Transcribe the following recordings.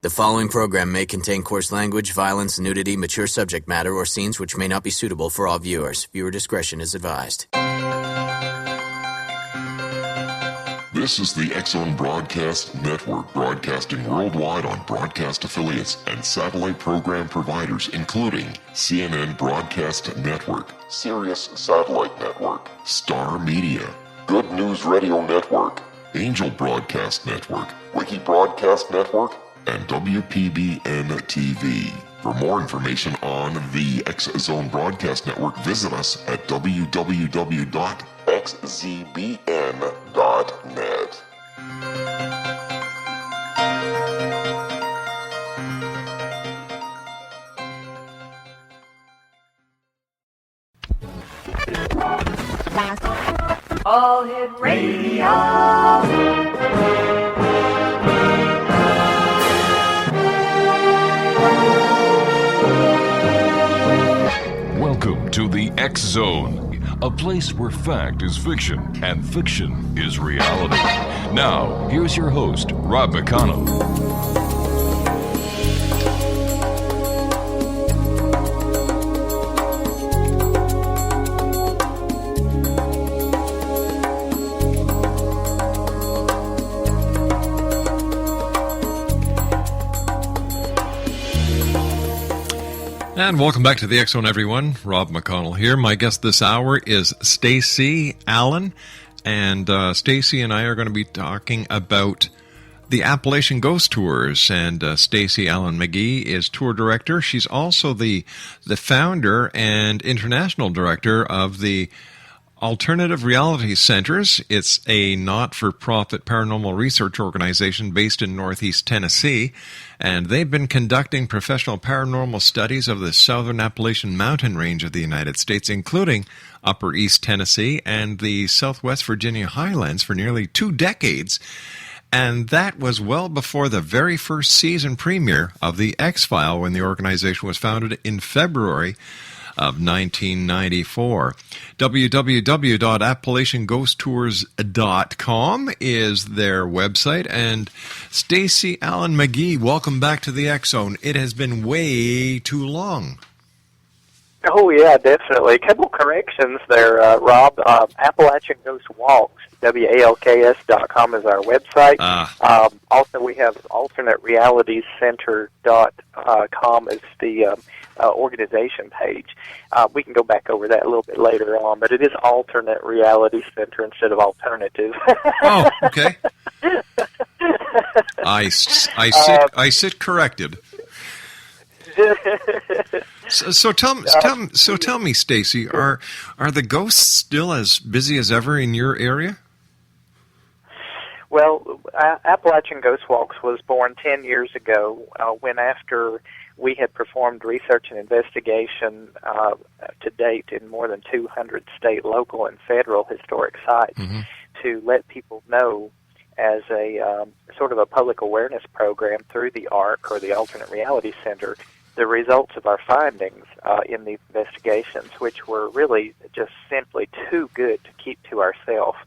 The following program may contain coarse language, violence, nudity, mature subject matter, or scenes which may not be suitable for all viewers. Viewer discretion is advised. This is the X-Zone Broadcast Network, broadcasting worldwide on broadcast affiliates and satellite program providers, including CNN Broadcast Network, Sirius Satellite Network, Star Media, Good News Radio Network, Angel Broadcast Network, Wiki Broadcast Network, and WPBN TV. For more information on the X-Zone Broadcast Network, visit us at www.xzbn.net. All Hit Radio. Welcome to the X-Zone, a place where fact is fiction and fiction is reality. Now, here's your host, Rob McConnell. And welcome back to the X-Zone, everyone. Rob McConnell here. My guest this hour is Stacey Allen. And Stacey and I are going to be talking about the Appalachian Ghost Tours. And Stacey Allen McGee is tour director. She's also the founder and international director of the Alternative Reality Centers. It's a not-for-profit paranormal research organization based in Northeast Tennessee, and they've been conducting professional paranormal studies of the southern Appalachian mountain range of the United States, including Upper East Tennessee and the Southwest Virginia highlands for nearly 2 decades. And that was well before the very first season premiere of The X-File, when the organization was founded in February of 1994. www.appalachianghosttours.com is their website. And Stacey Allen McGee, welcome back to the X-Zone. It has been way too long. Oh, yeah, definitely. A couple corrections there, Rob. Appalachian Ghost Walks, WALKS.com is our website. Also, we have alternaterealitiescenter.com is the organization page. We can go back over that a little bit later on, but it is Alternate Reality Center instead of Alternative. Oh, okay. I sit corrected. So tell me, Stacey, are the ghosts still as busy as ever in your area? Well, Appalachian Ghost Walks was born 10 years ago when, after we had performed research and investigation to date in more than 200 state, local, and federal historic sites, to let people know as a sort of a public awareness program through the ARC, or the Alternate Reality Center, the results of our findings in these investigations, which were really just simply too good to keep to ourselves.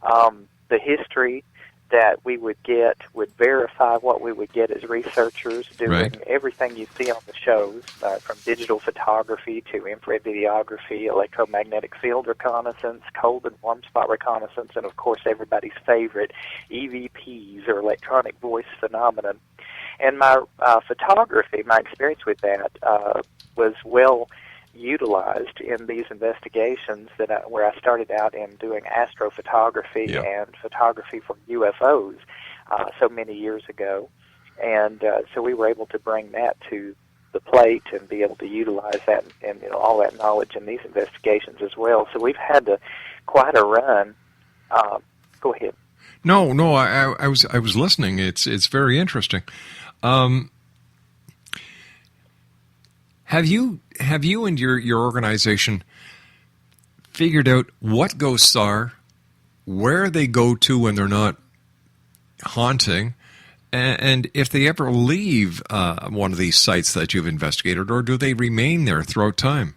The history that we would get would verify what we would get as researchers doing everything you see on the shows, from digital photography to infrared videography, electromagnetic field reconnaissance, cold and warm spot reconnaissance, and of course everybody's favorite, EVPs, or electronic voice phenomenon. And my photography, my experience with that was well utilized in these investigations where I started out in doing astrophotography and photography for UFOs so many years ago. And so we were able to bring that to the plate and be able to utilize that and all that knowledge in these investigations as well. So we've had quite a run. Go ahead. No, I was listening. It's very interesting. Have you and your organization figured out what ghosts are, where they go to when they're not haunting, and if they ever leave one of these sites that you've investigated, or do they remain there throughout time?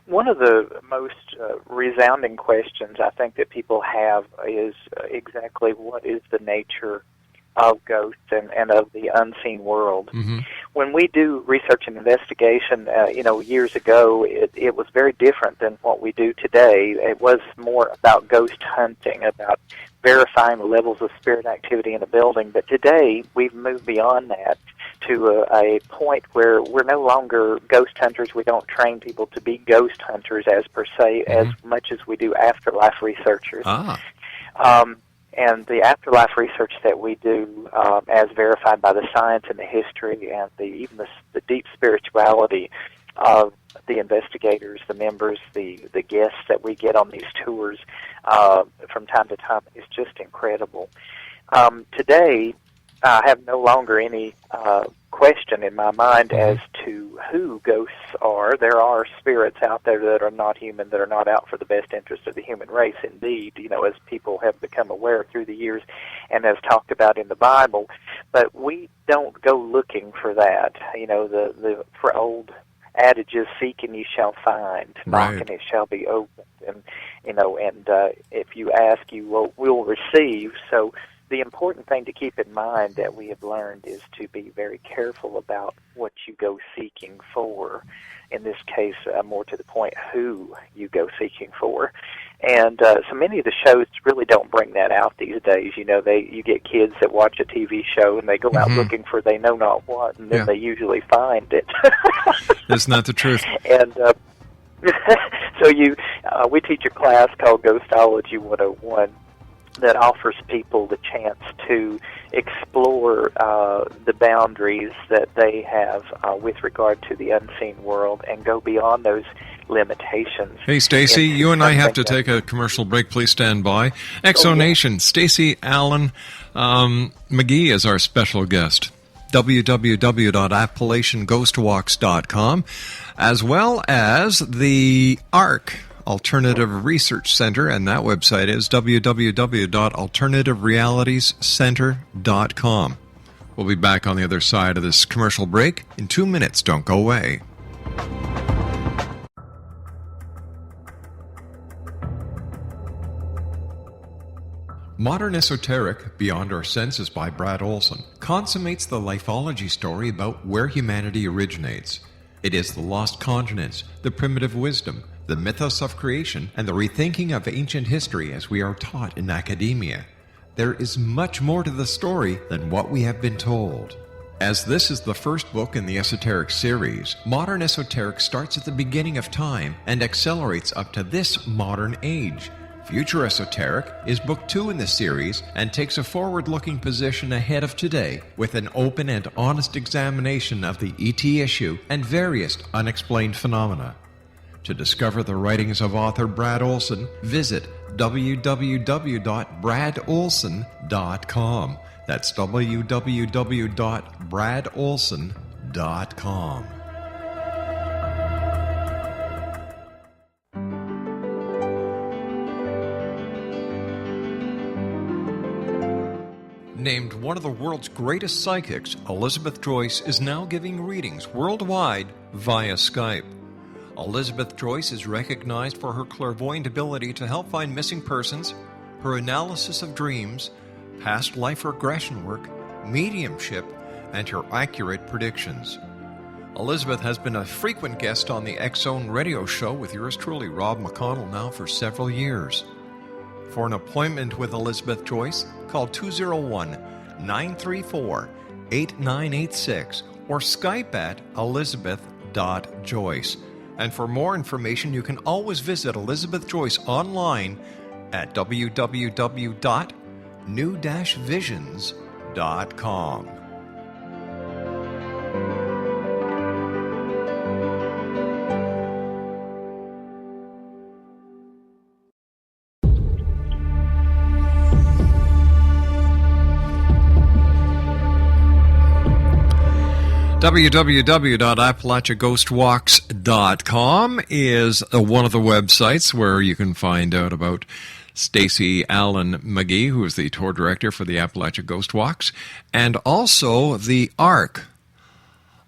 One of the most resounding questions I think that people have is exactly what is the nature of ghosts and of the unseen world. Mm-hmm. When we do research and investigation, years ago, it was very different than what we do today. It was more about ghost hunting, about verifying the levels of spirit activity in a building. But today, we've moved beyond that to a point where we're no longer ghost hunters. We don't train people to be ghost hunters as per se, as much as we do afterlife researchers. And the afterlife research that we do, as verified by the science and the history and even the deep spirituality of the investigators, the members, the guests that we get on these tours from time to time, is just incredible. Today, I have no longer any question in my mind as to who ghosts are. There are spirits out there that are not human, that are not out for the best interest of the human race, indeed, as people have become aware through the years and as talked about in the Bible. But we don't go looking for that. The for old adages, seek and you shall find, knock and it shall be opened, and if you ask, you will receive. So the important thing to keep in mind that we have learned is to be very careful about what you go seeking for. In this case, more to the point, who you go seeking for. And so many of the shows really don't bring that out these days. You get kids that watch a TV show and they go out looking for they know not what, and then they usually find it. That's not the truth. And so we teach a class called Ghostology 101 that offers people the chance to explore the boundaries that they have with regard to the unseen world and go beyond those limitations. Hey, Stacey, you and I have to take a commercial break. Please stand by. Exonation, Stacey Allen McGee is our special guest. www.appalachianghostwalks.com, as well as the ARC Alternative Research Center, and that website is www.alternativerealitiescenter.com. We'll be back on the other side of this commercial break in 2 minutes. Don't go away. Modern Esoteric, Beyond Our Senses by Brad Olson, consummates the lifology story about where humanity originates. It is the lost continents, the primitive wisdom, the mythos of creation, and the rethinking of ancient history as we are taught in academia. There is much more to the story than what we have been told. As this is the first book in the Esoteric series, Modern Esoteric starts at the beginning of time and accelerates up to this modern age. Future Esoteric is book 2 in the series and takes a forward-looking position ahead of today with an open and honest examination of the ET issue and various unexplained phenomena. To discover the writings of author Brad Olson, visit www.bradolson.com. That's www.bradolson.com. Named one of the world's greatest psychics, Elizabeth Joyce is now giving readings worldwide via Skype. Elizabeth Joyce is recognized for her clairvoyant ability to help find missing persons, her analysis of dreams, past life regression work, mediumship, and her accurate predictions. Elizabeth has been a frequent guest on the X-Zone radio show with yours truly, Rob McConnell, now for several years. For an appointment with Elizabeth Joyce, call 201-934-8986 or Skype at elizabeth.joyce. And for more information, you can always visit Elizabeth Joyce online at www.new-visions.com. www.appalachiaghostwalks.com is one of the websites where you can find out about Stacey Allen McGee, who is the tour director for the Appalachia Ghost Walks, and also the ARC,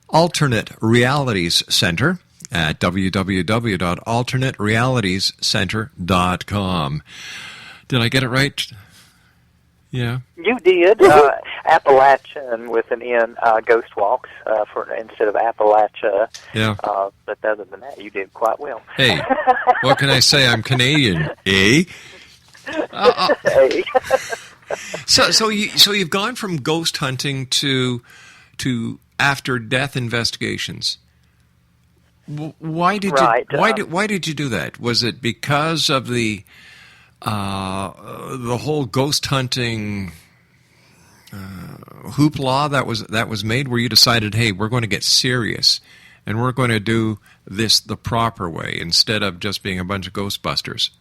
Alternate Realities Center, at www.alternaterealitiescenter.com. Did I get it right? Yeah. You did. Appalachian with an N, Ghost Walks, instead of Appalachia. Yeah. But other than that, you did quite well. Hey, what can I say? I'm Canadian, eh? Hey. So you've gone from ghost hunting to after death investigations. Why did you do that? Was it because of the whole ghost hunting hoopla that was made, where you decided, hey, we're going to get serious and we're going to do this the proper way instead of just being a bunch of Ghostbusters?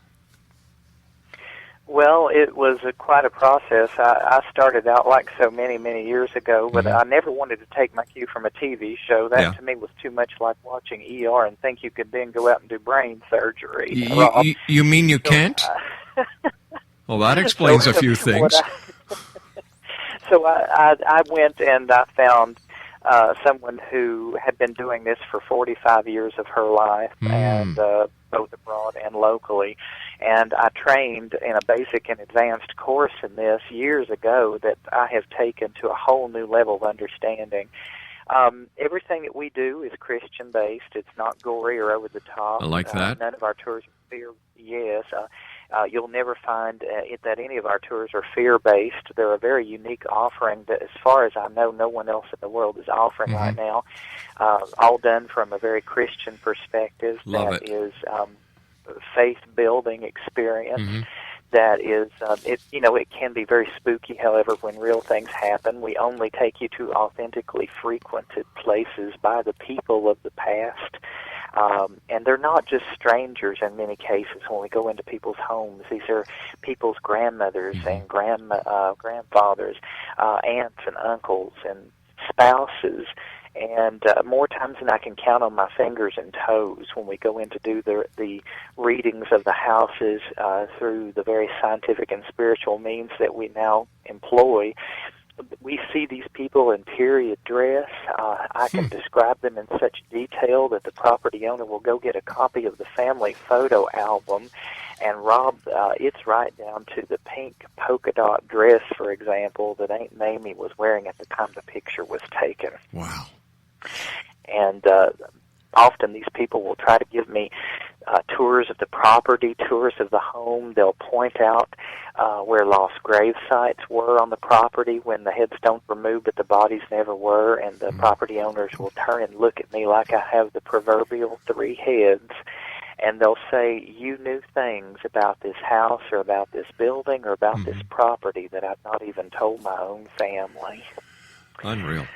Well, it was quite a process. I started out like so many years ago, but I never wanted to take my cue from a TV show. That to me was too much like watching ER and think you could then go out and do brain surgery. You mean you can't? Well, that explains a few things. So I went and I found someone who had been doing this for 45 years of her life, and both abroad and locally. And I trained in a basic and advanced course in this years ago that I have taken to a whole new level of understanding. Everything that we do is Christian-based. It's not gory or over the top. I like that. None of our tours are fear. Yes. You'll never find that any of our tours are fear-based. They're a very unique offering that, as far as I know, no one else in the world is offering right now. All done from a very Christian perspective. That is faith-building experience. That is, it can be very spooky. However, when real things happen, we only take you to authentically frequented places by the people of the past. And they're not just strangers in many cases when we go into people's homes. These are people's grandmothers and grandfathers, aunts and uncles and spouses. And more times than I can count on my fingers and toes when we go in to do the readings of the houses through the very scientific and spiritual means that we now employ. We see these people in period dress. I can describe them in such detail that the property owner will go get a copy of the family photo album, and Rob, it's right down to the pink polka dot dress, for example, that Aunt Mamie was wearing at the time the picture was taken. Wow. And often these people will try to give me tours of the property, tours of the home. They'll point out where lost grave sites were on the property when the headstones were moved but the bodies never were, and the property owners will turn and look at me like I have the proverbial three heads, and they'll say, you knew things about this house or about this building or about this property that I've not even told my own family. Unreal.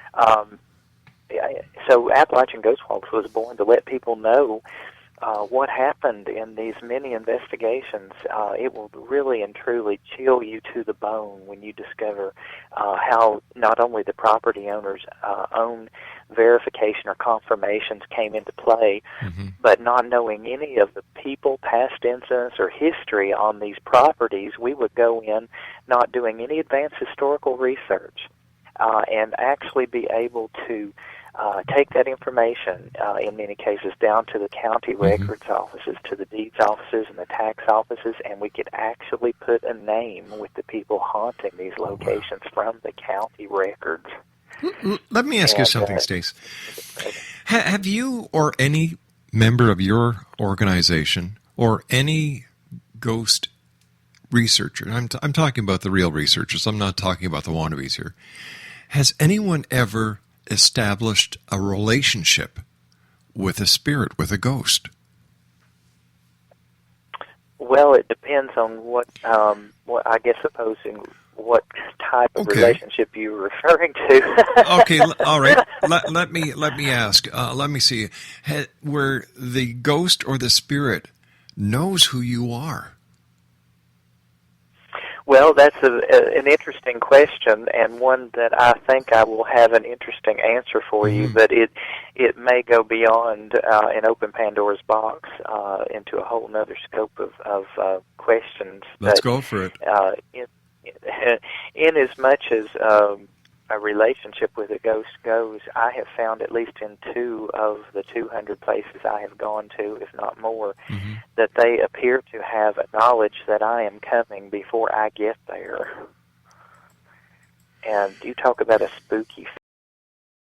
So Appalachian Ghost Walks was born to let people know what happened in these many investigations. It will really and truly chill you to the bone when you discover how not only the property owner's own verification or confirmations came into play, but not knowing any of the people, past incidents, or history on these properties, we would go in not doing any advanced historical research and actually be able to take that information, in many cases, down to the county records offices, to the deeds offices and the tax offices, and we could actually put a name with the people haunting these locations from the county records. Let me ask you something, Stace. Have you or any member of your organization or any ghost researcher, I'm talking about the real researchers, I'm not talking about the wannabes here, has anyone ever established a relationship with a spirit, with a ghost? Well, it depends on what I guess, supposing what type of relationship you're referring to. Okay, all right. Let me ask. Let me see. Where the ghost or the spirit knows who you are? Well, that's an interesting question, and one that I think I will have an interesting answer for you, but it may go beyond an open Pandora's box into a whole other scope of questions. Let's go for it. In as much as a relationship with a ghost goes, I have found, at least in 2 of the 200 places I have gone to, if not more, that they appear to have a knowledge that I am coming before I get there. And you talk about a spooky